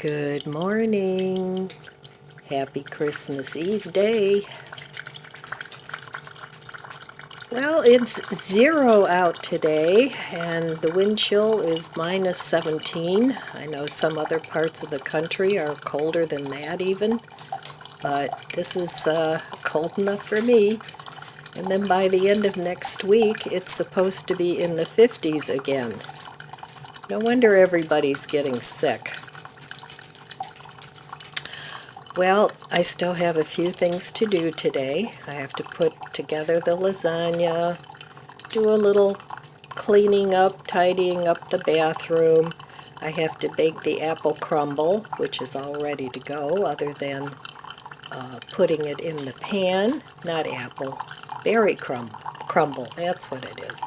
Good morning. Happy Christmas Eve day. Well, it's 0 out today, and the wind chill is -17. I know some other parts of the country are colder than that even, but this is cold enough for me. And then by the end of next week, it's supposed to be in the 50s again. No wonder everybody's getting sick. Well, I still have a few things to do today. I have to put together the lasagna, do a little cleaning up, tidying up the bathroom. I have to bake the apple crumble, which is all ready to go, other than putting it in the pan. Not apple, berry crumble, that's what it is.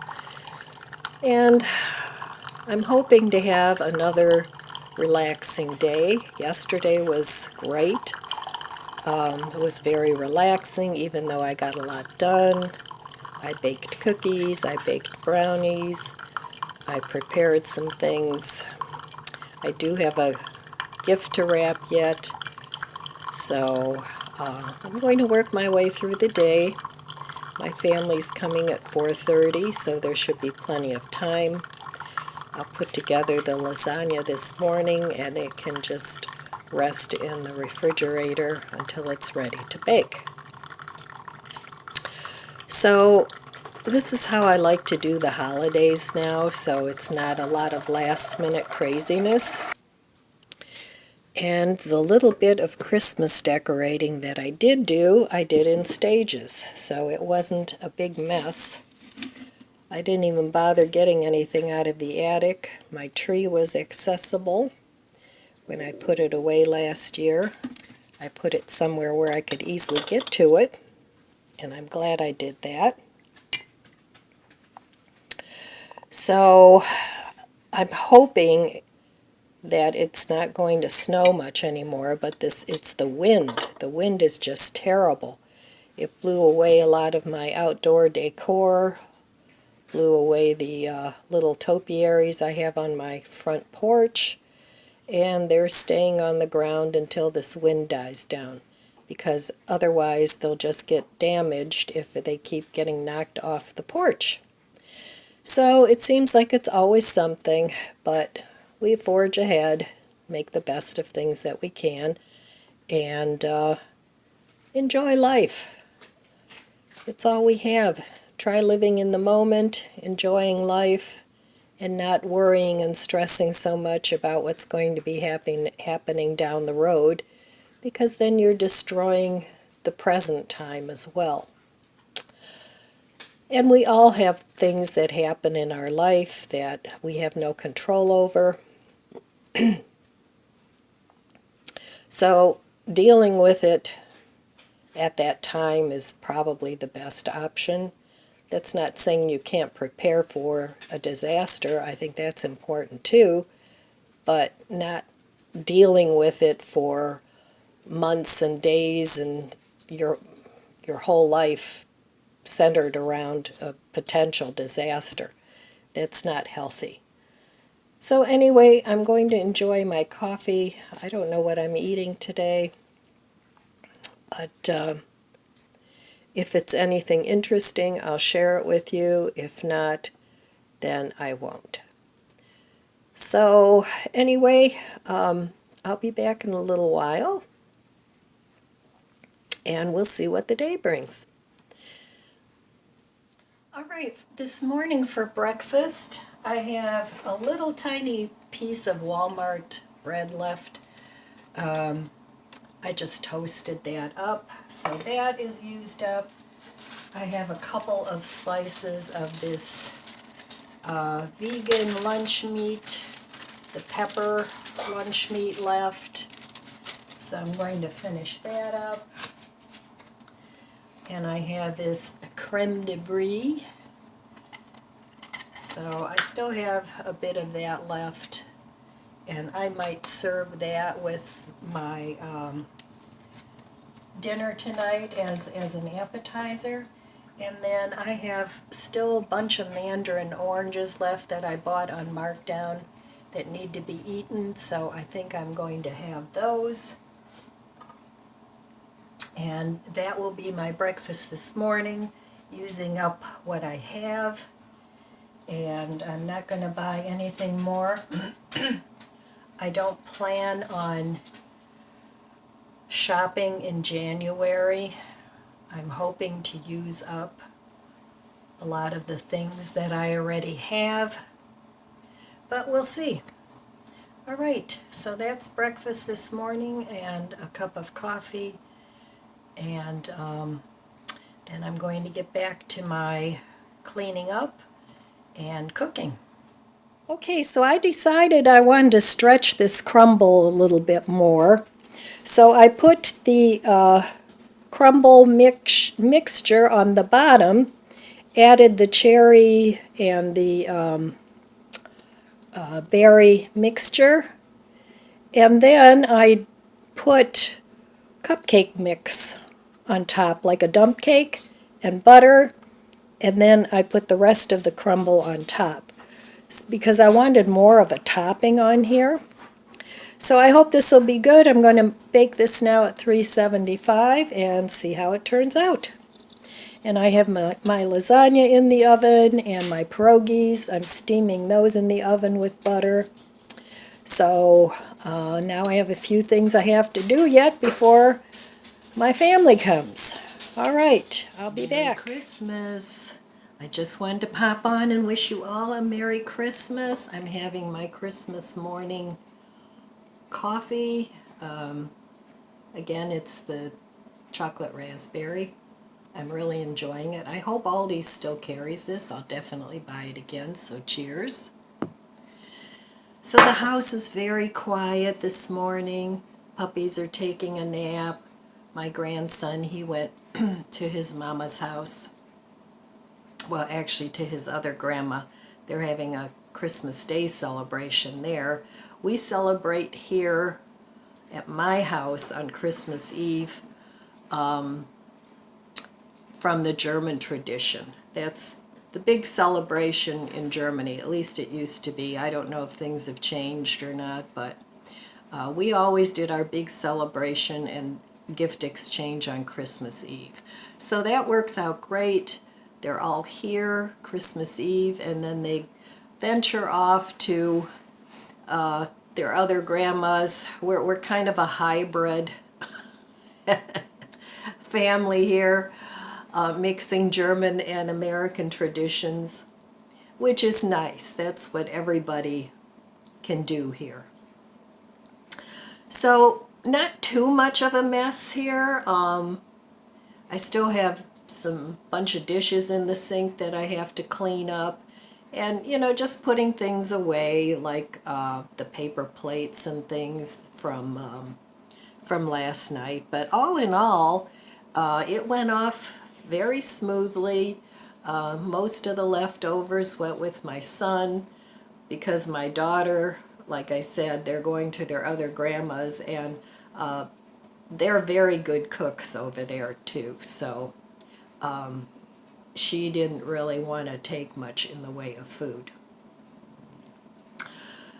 And I'm hoping to have another relaxing day. Yesterday was great. It was very relaxing, even though I got a lot done. I baked cookies, I baked brownies, I prepared some things. I do have a gift to wrap yet, so I'm going to work my way through the day. My family's coming at 4:30, so there should be plenty of time. I'll put together the lasagna this morning, and it can just rest in the refrigerator until it's ready to bake. So this is how I like to do the holidays now, so it's not a lot of last-minute craziness. And the little bit of Christmas decorating that I did do, I did in stages, so it wasn't a big mess. I didn't even bother getting anything out of the attic. My tree was accessible when I put it away last year. I put it somewhere where I could easily get to it, and I'm glad I did that. So I'm hoping that it's not going to snow much anymore, but it's the wind. The wind is just terrible. It blew away a lot of my outdoor decor, blew away the little topiaries I have on my front porch, and they're staying on the ground until this wind dies down, because otherwise they'll just get damaged if they keep getting knocked off the porch. So it seems like it's always something, but we forge ahead, make the best of things that we can, and enjoy life. It's all we have. Try living in the moment, enjoying life, and not worrying and stressing so much about what's going to be happening down the road, because then you're destroying the present time as well. And we all have things that happen in our life that we have no control over. So dealing with it at that time is probably the best option. That's not saying you can't prepare for a disaster. I think that's important too, but not dealing with it for months and days and your whole life centered around a potential disaster. That's not healthy. So anyway, I'm going to enjoy my coffee. I don't know what I'm eating today, but if it's anything interesting, I'll share it with you. If not, then I won't. So anyway, I'll be back in a little while, and we'll see what the day brings. All right, this morning for breakfast, I have a little tiny piece of Walmart bread left. I just toasted that up, so that is used up. I have a couple of slices of this vegan lunch meat, the pepper lunch meat left, so I'm going to finish that up. And I have this creme de brie, so I still have a bit of that left, and I might serve that with my dinner tonight as an appetizer. And then I have still a bunch of mandarin oranges left that I bought on markdown, that need to be eaten, so I think I'm going to have those. And that will be my breakfast this morning, using up what I have. And I'm not going to buy anything more. I don't plan on shopping in January. I'm hoping to use up a lot of the things that I already have, but we'll see. All right, so that's breakfast this morning and a cup of coffee, and then I'm going to get back to my cleaning up and cooking. Okay, so I decided I wanted to stretch this crumble a little bit more. So I put the crumble mixture on the bottom, added the cherry and the berry mixture, and then I put cupcake mix on top, like a dump cake, and butter, and then I put the rest of the crumble on top because I wanted more of a topping on here. So I hope this will be good. I'm going to bake this now at 375 and see how it turns out. And I have my lasagna in the oven and my pierogies. I'm steaming those in the oven with butter. So now I have a few things I have to do yet before my family comes. All right, I'll be back. Merry Christmas. I just wanted to pop on and wish you all a Merry Christmas. I'm having my Christmas morning coffee. Again, it's the chocolate raspberry. I'm really enjoying it. I hope Aldi's still carries this. I'll definitely buy it again, so cheers. So the house is very quiet this morning. Puppies are taking a nap. My grandson, he went to his mama's house. Well, actually to his other grandma. They're having a Christmas Day celebration there. We celebrate here at my house on Christmas Eve from the German tradition. That's the big celebration in Germany, at least it used to be. I don't know if things have changed or not, but we always did our big celebration and gift exchange on Christmas Eve. So that works out great. They're all here Christmas Eve, and then they venture off to their other grandmas. We're kind of a hybrid family here, mixing German and American traditions, which is nice. That's what everybody can do here. So not too much of a mess here. I still have some bunch of dishes in the sink that I have to clean up, and just putting things away, like the paper plates and things from last night. But all in all, it went off very smoothly. Most of the leftovers went with my son because my daughter, like I said, they're going to their other grandmas, and they're very good cooks over there too. So she didn't really want to take much in the way of food.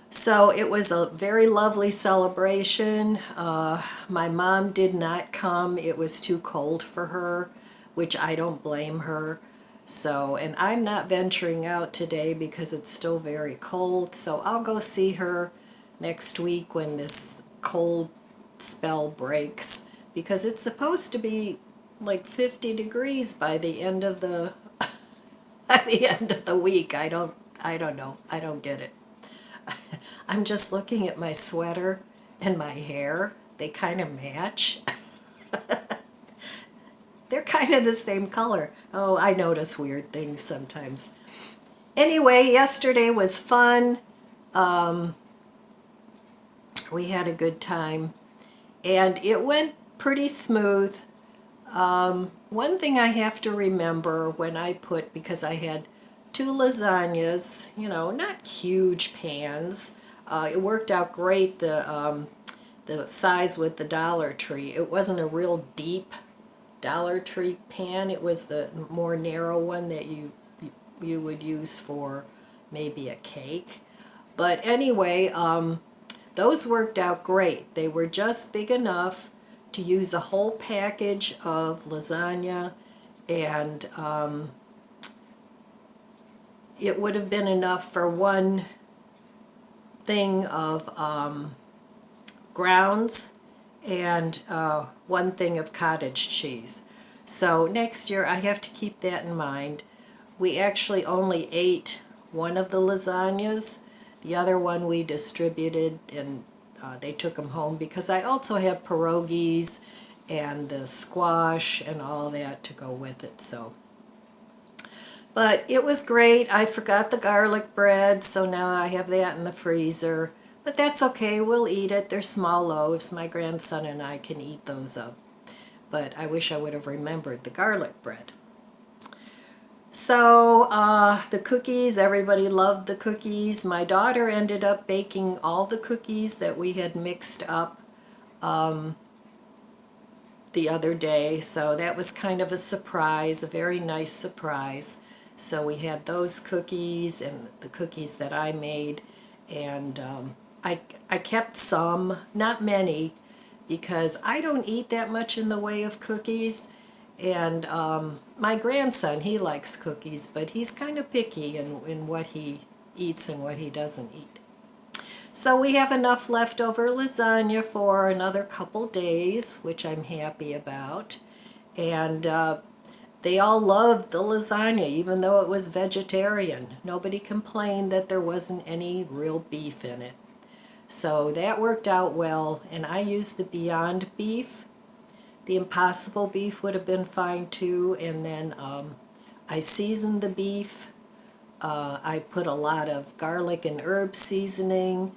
So it was a very lovely celebration. My mom did not come. It was too cold for her, which I don't blame her. So, and I'm not venturing out today because it's still very cold. So I'll go see her next week when this cold spell breaks, because it's supposed to be like 50 degrees by the end of the by the end of the week. I don't know. I don't get it. I'm just looking at my sweater and my hair. They kind of match. They're kind of the same color. Oh, I notice weird things sometimes. Anyway, yesterday was fun. We had a good time, and it went pretty smooth. One thing I have to remember when I put, because I had 2 lasagnas, not huge pans. It worked out great, the size with the Dollar Tree. It wasn't a real deep Dollar Tree pan. It was the more narrow one that you would use for maybe a cake. But anyway, those worked out great. They were just big enough to use a whole package of lasagna, and it would have been enough for one thing of grounds and one thing of cottage cheese. So next year I have to keep that in mind. We actually only ate one of the lasagnas. The other one we distributed, and they took them home because I also have pierogies and the squash and all that to go with it. So, but it was great. I forgot the garlic bread, so now I have that in the freezer. But that's okay, we'll eat it. They're small loaves. My grandson and I can eat those up. But I wish I would have remembered the garlic bread. So the cookies, everybody loved the cookies. My daughter ended up baking all the cookies that we had mixed up the other day. So that was kind of a surprise, a very nice surprise. So we had those cookies and the cookies that I made. And I kept some, not many, because I don't eat that much in the way of cookies. And my grandson, he likes cookies, but he's kind of picky in what he eats and what he doesn't eat. So we have enough leftover lasagna for another couple days, which I'm happy about. And they all loved the lasagna, even though it was vegetarian. Nobody complained that there wasn't any real beef in it. So that worked out well, and I used the Beyond Beef. The Impossible beef would have been fine too, and then I seasoned the beef. I put a lot of garlic and herb seasoning,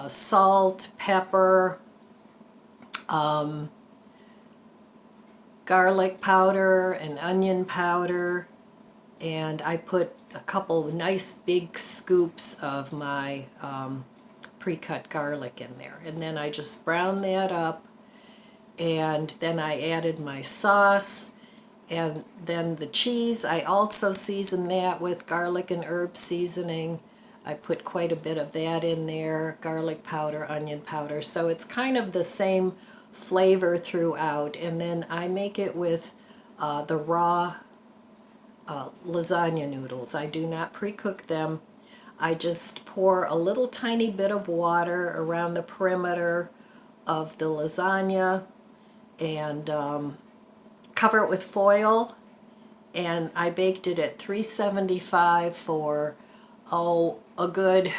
salt, pepper, garlic powder and onion powder, and I put a couple nice big scoops of my pre-cut garlic in there, and then I just browned that up. And then I added my sauce, and then the cheese. I also seasoned that with garlic and herb seasoning. I put quite a bit of that in there, garlic powder, onion powder. So it's kind of the same flavor throughout. And then I make it with the raw lasagna noodles. I do not pre-cook them. I just pour a little tiny bit of water around the perimeter of the lasagna and cover it with foil, and I baked it at 375 for a good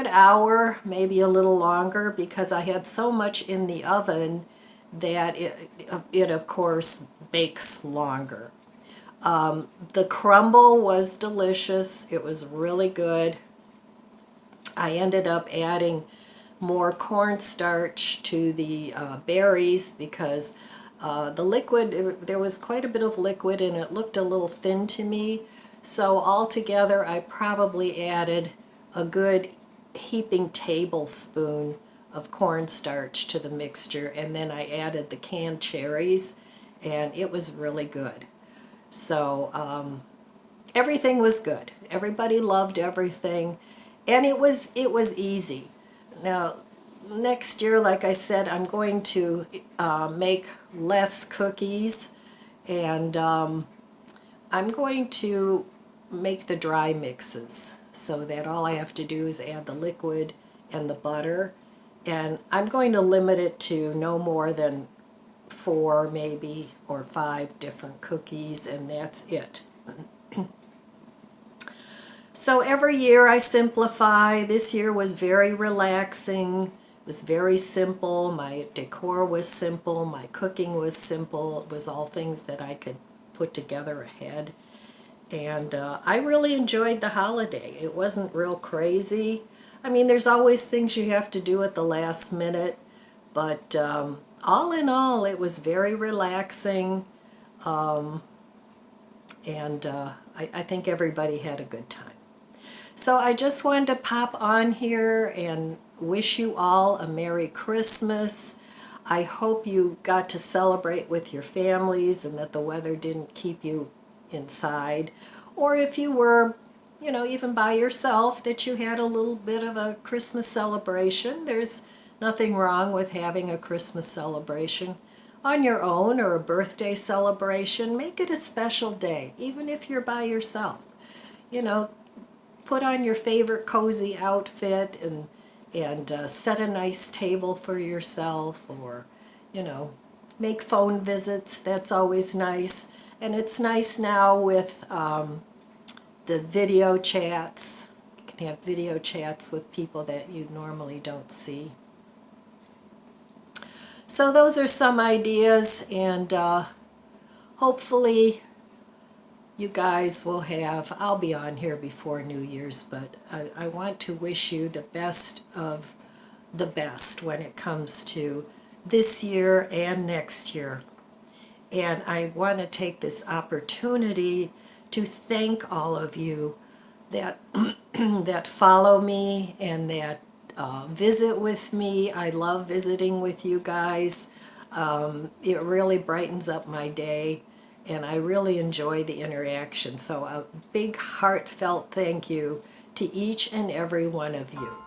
hour, maybe a little longer, because I had so much in the oven that it of course bakes longer. The crumble was delicious. It was really good. I ended up adding more cornstarch to the berries because the liquid, there was quite a bit of liquid and it looked a little thin to me. So altogether I probably added a good heaping tablespoon of cornstarch to the mixture, and then I added the canned cherries, and it was really good. So everything was good. Everybody loved everything, and it was easy. Now, next year, like I said, I'm going to make less cookies, and I'm going to make the dry mixes so that all I have to do is add the liquid and the butter, and I'm going to limit it to no more than 4 maybe or 5 different cookies, and that's it. So every year I simplify. This year was very relaxing. It was very simple. My decor was simple. My cooking was simple. It was all things that I could put together ahead. And I really enjoyed the holiday. It wasn't real crazy. I mean, there's always things you have to do at the last minute, but all in all, it was very relaxing, and I think everybody had a good time. So I just wanted to pop on here and wish you all a Merry Christmas. I hope you got to celebrate with your families and that the weather didn't keep you inside. Or if you were, even by yourself, that you had a little bit of a Christmas celebration. There's nothing wrong with having a Christmas celebration on your own, or a birthday celebration. Make it a special day, even if you're by yourself. Put on your favorite cozy outfit and set a nice table for yourself, or make phone visits. That's always nice. And it's nice now with the video chats. You can have video chats with people that you normally don't see. So those are some ideas, and hopefully you guys will have, I'll be on here before New Year's, but I want to wish you the best of the best when it comes to this year and next year. And I want to take this opportunity to thank all of you that that follow me and that visit with me. I love visiting with you guys. It really brightens up my day, and I really enjoy the interaction. So a big heartfelt thank you to each and every one of you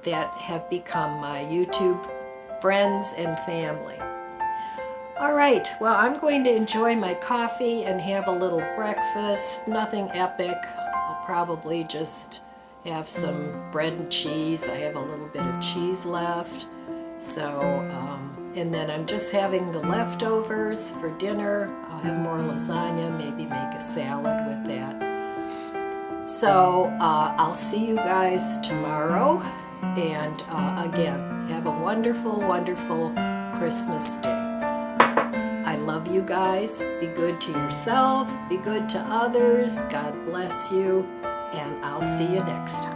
that have become my YouTube friends and family. All right, well, I'm going to enjoy my coffee and have a little breakfast. Nothing epic. I'll probably just have some bread and cheese. I have a little bit of cheese left. So, and then I'm just having the leftovers for dinner. I'll have more lasagna, maybe make a salad with that. So, I'll see you guys tomorrow. And again, have a wonderful, wonderful Christmas day. I love you guys. Be good to yourself. Be good to others. God bless you. And I'll see you next time.